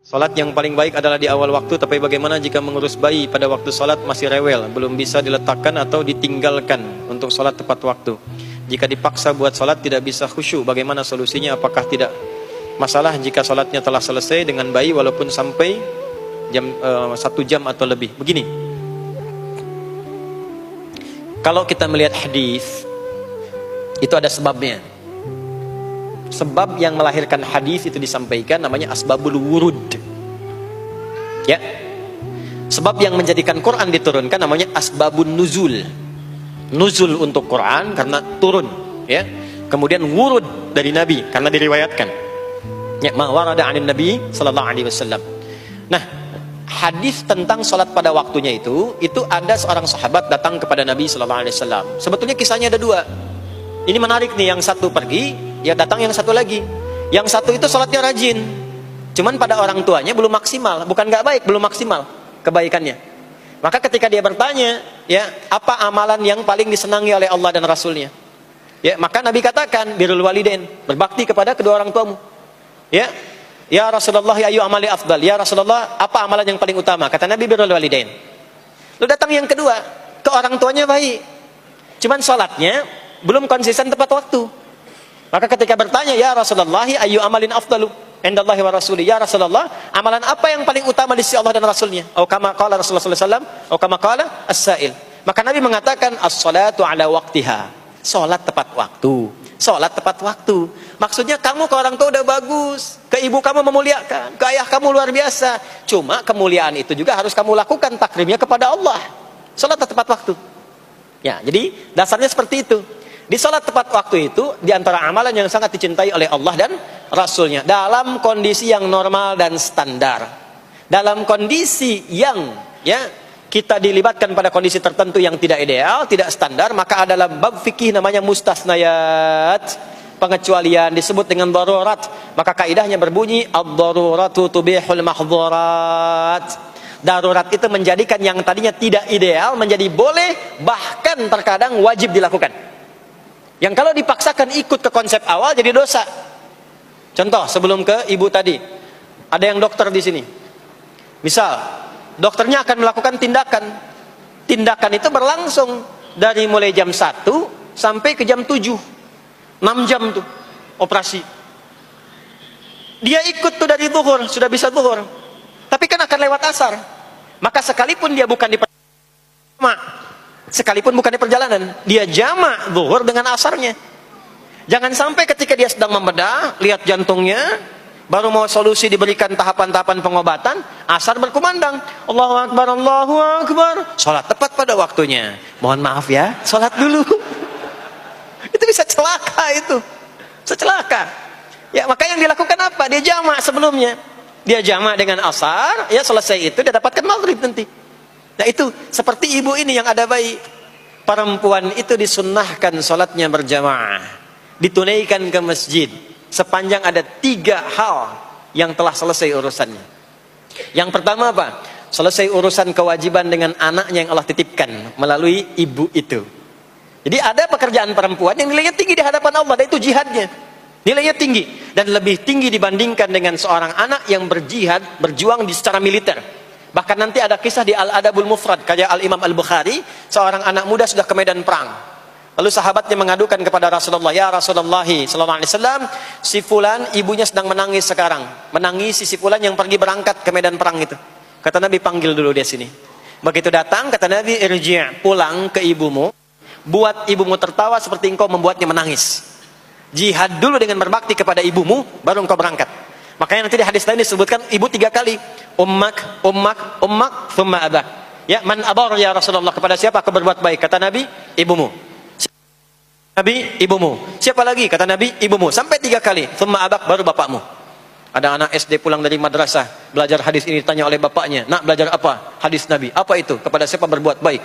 Salat yang paling baik adalah di awal waktu, tapi bagaimana jika mengurus bayi pada waktu salat masih rewel, belum bisa diletakkan atau ditinggalkan untuk salat tepat waktu? Jika dipaksa buat salat tidak bisa khusyuk, bagaimana solusinya? Apakah tidak masalah jika salatnya telah selesai dengan bayi walaupun sampai jam 1 jam atau lebih? Begini, kalau kita melihat hadis itu ada sebabnya. Sebab yang melahirkan hadis itu disampaikan namanya asbabul wurud. Ya. Sebab yang menjadikan Quran diturunkan namanya asbabun nuzul. Nuzul untuk Quran karena turun, ya. Kemudian wurud dari Nabi karena diriwayatkan. Ya, ma warada 'anil Nabi sallallahu alaihi wasallam. Nah, hadis tentang salat pada waktunya itu ada seorang sahabat datang kepada Nabi sallallahu alaihi wasallam. Sebetulnya kisahnya ada dua. Ini menarik nih, yang satu pergi, ya datang yang satu lagi. Yang satu itu sholatnya rajin, cuman pada orang tuanya belum maksimal. Bukan gak baik, belum maksimal kebaikannya. Maka ketika dia bertanya, ya, apa amalan yang paling disenangi oleh Allah dan Rasulnya? Ya, maka Nabi katakan, birrul walidain, berbakti kepada kedua orang tuamu. Ya, ya Rasulullah, ya ayu amali afdal. Ya Rasulullah, apa amalan yang paling utama? Kata Nabi, birrul walidain. Lalu datang yang kedua, ke orang tuanya baik, cuman sholatnya belum konsisten tepat waktu. Maka ketika bertanya, ya Rasulullah, ayu amalin afdalu indallahi wa rasuli, ya Rasulullah, amalan apa yang paling utama di sisi Allah dan Rasulnya? Atau kama qala Rasulullah sallallahu alaihi wasallam, atau kama qala as-sa'il. Maka Nabi mengatakan as-salatu ala waqtiha, salat tepat waktu. Salat tepat waktu. Maksudnya kamu ke orang tua udah bagus, ke ibu kamu memuliakan, ke ayah kamu luar biasa. Cuma kemuliaan itu juga harus kamu lakukan takrimnya kepada Allah. Salat tepat waktu. Ya, jadi dasarnya seperti itu. Di salat tepat waktu itu di antara amalan yang sangat dicintai oleh Allah dan Rasulnya, dalam kondisi yang normal dan standar. Dalam kondisi yang, ya, kita dilibatkan pada kondisi tertentu yang tidak ideal, tidak standar, maka adalah bab fikih namanya mustasnayat, pengecualian, disebut dengan darurat. Maka kaidahnya berbunyi ad-daruratu tubihul mahdzurat. Darurat itu menjadikan yang tadinya tidak ideal menjadi boleh, bahkan terkadang wajib dilakukan. Yang kalau dipaksakan ikut ke konsep awal jadi dosa. Contoh, sebelum ke ibu tadi, ada yang dokter di sini. Misal, dokternya akan melakukan tindakan. Tindakan itu berlangsung dari mulai jam 1 sampai ke jam 7. 6 jam tuh operasi. Dia ikut tuh dari zuhur, sudah bisa zuhur. Tapi kan akan lewat asar. Maka sekalipun dia bukan di perjalanan, dia jamak zuhur dengan asarnya. Jangan sampai ketika dia sedang membedah, lihat jantungnya, baru mau solusi diberikan tahapan-tahapan pengobatan, asar berkumandang, Allahu Akbar, Allahu Akbar, sholat tepat pada waktunya. Mohon maaf ya, sholat dulu. Itu bisa celaka itu, secelaka. Ya, maka yang dilakukan apa? Dia jamak sebelumnya, dia jamak dengan asar, ya selesai itu dia dapatkan maghrib nanti. Nah itu seperti ibu ini yang ada bayi, perempuan itu disunnahkan sholatnya berjamaah, ditunaikan ke masjid sepanjang ada 3 hal yang telah selesai urusannya. Yang pertama apa? Selesai urusan kewajiban dengan anaknya yang Allah titipkan melalui ibu itu. Jadi ada pekerjaan perempuan yang nilainya tinggi di hadapan Allah, dan itu jihadnya. Nilainya tinggi dan lebih tinggi dibandingkan dengan seorang anak yang berjihad, berjuang di secara militer. Bahkan nanti ada kisah di Al-Adabul Mufrad karya Al-Imam Al-Bukhari, seorang anak muda sudah ke medan perang. Lalu sahabatnya mengadukan kepada Rasulullah, ya Rasulullah sallallahu alaihi wasallam, si fulan ibunya sedang menangis sekarang. Menangis si fulan yang pergi berangkat ke medan perang itu. Kata Nabi, panggil dulu dia sini. Begitu datang, kata Nabi, irji', pulang ke ibumu, buat ibumu tertawa seperti engkau membuatnya menangis. Jihad dulu dengan berbakti kepada ibumu, baru engkau berangkat. Makanya nanti di hadis lain disebutkan ibu 3 kali. Ummak, ummak, ummak, thumma abah. Ya, man abar ya Rasulullah, kepada siapa aku berbuat baik? Kata Nabi, ibumu. Nabi, ibumu. Siapa lagi? Kata Nabi, ibumu. Sampai 3 kali. Thumma abak, baru bapakmu. Ada anak SD pulang dari madrasah, belajar hadis ini, ditanya oleh bapaknya, nak belajar apa? Hadis Nabi. Apa itu? Kepada siapa berbuat baik?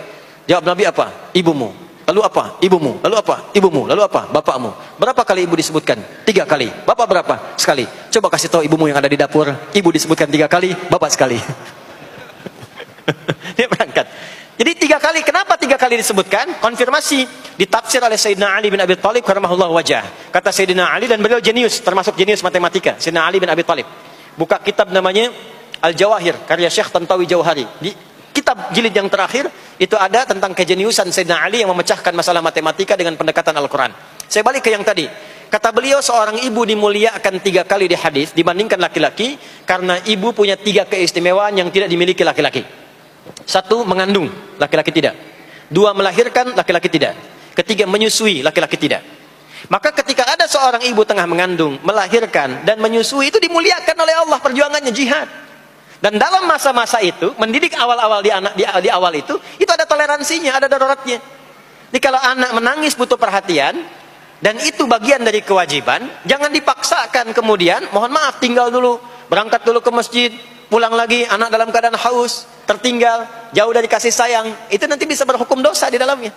Jawab Nabi apa? Ibumu. Lalu apa? Ibumu. Lalu apa? Ibumu. Lalu apa? Bapakmu. Berapa kali ibu disebutkan? 3 kali. Bapak berapa? Sekali. Coba kasih tahu ibumu yang ada di dapur. Ibu disebutkan 3 kali, bapak sekali. Dia berangkat. Jadi 3 kali. Kenapa 3 kali disebutkan? Konfirmasi ditafsir oleh Sayyidina Ali bin Abi Thalib karamahullah wajah. Kata Sayyidina Ali, dan beliau jenius, termasuk jenius matematika. Sayyidina Ali bin Abi Thalib buka kitab namanya Al-Jawahir, karya Syekh Tantawi Jauhari. Di kitab jilid yang terakhir, itu ada tentang kejeniusan Sayyidina Ali yang memecahkan masalah matematika dengan pendekatan Al-Quran. Saya balik ke yang tadi. Kata beliau, seorang ibu dimuliakan 3 kali di hadis dibandingkan laki-laki, karena ibu punya 3 keistimewaan yang tidak dimiliki laki-laki. 1, mengandung, laki-laki tidak. 2, melahirkan, laki-laki tidak. 3, menyusui, laki-laki tidak. Maka ketika ada seorang ibu tengah mengandung, melahirkan, dan menyusui, itu dimuliakan oleh Allah, perjuangannya jihad. Dan dalam masa-masa itu, mendidik awal-awal di awal itu ada toleransinya, ada daruratnya. Jadi kalau anak menangis butuh perhatian, dan itu bagian dari kewajiban, jangan dipaksakan kemudian, mohon maaf, tinggal dulu, berangkat dulu ke masjid, pulang lagi, anak dalam keadaan haus, tertinggal, jauh dari kasih sayang, itu nanti bisa berhukum dosa di dalamnya.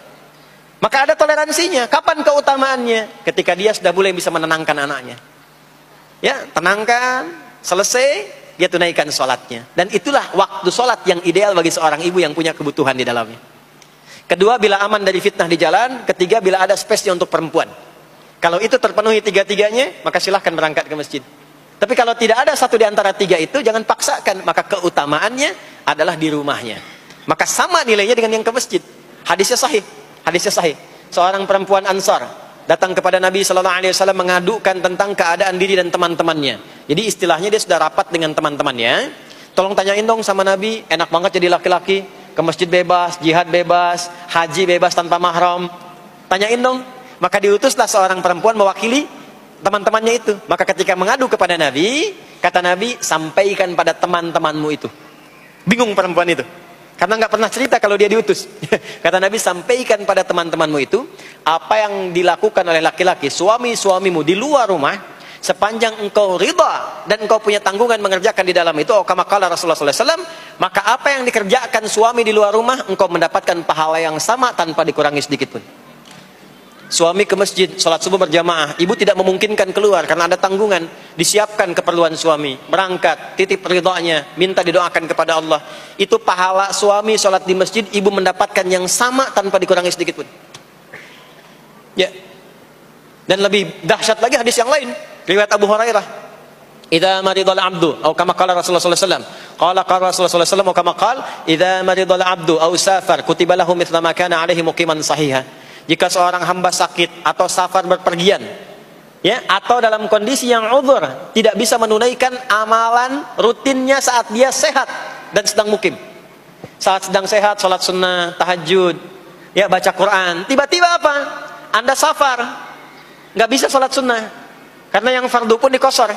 Maka ada toleransinya. Kapan keutamaannya? Ketika dia sudah mulai bisa menenangkan anaknya. Ya, tenangkan, selesai, dia tunaikan sholatnya. Dan itulah waktu sholat yang ideal bagi seorang ibu yang punya kebutuhan di dalamnya. Kedua, bila aman dari fitnah di jalan. Ketiga, bila ada space-nya untuk perempuan. Kalau itu terpenuhi 3-tiganya, maka silahkan berangkat ke masjid. Tapi kalau tidak ada satu di antara 3 itu, jangan paksakan. Maka keutamaannya adalah di rumahnya. Maka sama nilainya dengan yang ke masjid. Hadisnya sahih. Hadisnya sahih. Seorang perempuan Ansar datang kepada Nabi Sallallahu Alaihi Wasallam mengadukan tentang keadaan diri dan teman-temannya. Jadi istilahnya dia sudah rapat dengan teman-temannya. Tolong tanyain dong sama Nabi, enak banget jadi laki-laki, ke masjid bebas, jihad bebas, haji bebas tanpa mahram. Tanyain dong. Maka diutuslah seorang perempuan mewakili teman-temannya itu. Maka ketika mengadu kepada Nabi, kata Nabi, sampaikan pada teman-temanmu itu. Bingung perempuan itu. Karena nggak pernah cerita kalau dia diutus. Kata Nabi, sampaikan pada teman-temanmu itu apa yang dilakukan oleh laki-laki, suami-suamimu di luar rumah, sepanjang engkau ridha dan engkau punya tanggungan mengerjakan di dalam itu. Kama qala Rasulullah SAW, maka apa yang dikerjakan suami di luar rumah, engkau mendapatkan pahala yang sama tanpa dikurangi sedikit pun. Suami ke masjid, sholat subuh berjamaah, ibu tidak memungkinkan keluar karena ada tanggungan, disiapkan keperluan suami, berangkat, titip ridhonya, minta didoakan kepada Allah. Itu pahala suami sholat di masjid, ibu mendapatkan yang sama tanpa dikurangi sedikit pun. Ya. Dan lebih dahsyat lagi hadis yang lain, riwayat Abu Hurairah. Idza maridal abdu, atau kama qala Rasulullah sallallahu alaihi wasallam. Qala Rasulullah sallallahu alaihi wasallam, atau kama qala, idza maridal abdu aw safar, kutiba lahu mithla ma kana alaihi muqiman sahiha. Jika seorang hamba sakit atau safar berpergian, ya, atau dalam kondisi yang uzur, tidak bisa menunaikan amalan rutinnya saat dia sehat dan sedang mukim. Saat sedang sehat, sholat sunnah, tahajud, ya, baca Quran. Tiba-tiba apa? Anda safar, nggak bisa sholat sunnah, karena yang fardu pun dikosor.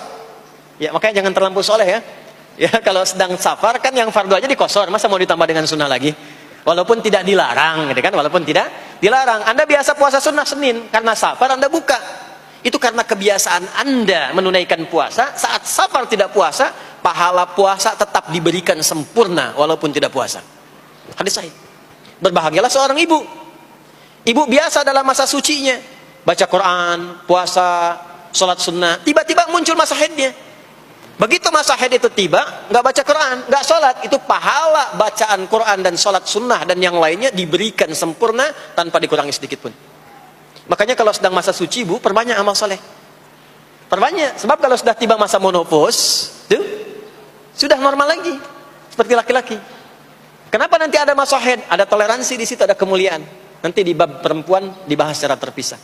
Ya, makanya jangan terlampau soleh ya. Ya, kalau sedang safar kan yang fardu aja dikosor, masa mau ditambah dengan sunnah lagi? Walaupun tidak dilarang, gitu kan? Walaupun tidak dilarang. Anda biasa puasa sunnah Senin, karena safar Anda buka. Itu karena kebiasaan Anda menunaikan puasa. Saat safar tidak puasa, pahala puasa tetap diberikan sempurna walaupun tidak puasa. Hadis sahih. Berbahagialah seorang ibu. Ibu biasa dalam masa sucinya, baca Quran, puasa, sholat sunnah. Tiba-tiba muncul masa haidnya. Begitu masa haid itu tiba, nggak baca Quran, nggak sholat, itu pahala bacaan Quran dan sholat sunnah dan yang lainnya diberikan sempurna tanpa dikurangi sedikit pun. Makanya kalau sedang masa suci, bu, perbanyak amal soleh. Perbanyak, sebab kalau sudah tiba masa menopause, tuh, sudah normal lagi, seperti laki-laki. Kenapa nanti ada masa haid? Ada toleransi di situ, ada kemuliaan. Nanti di bab perempuan dibahas secara terpisah.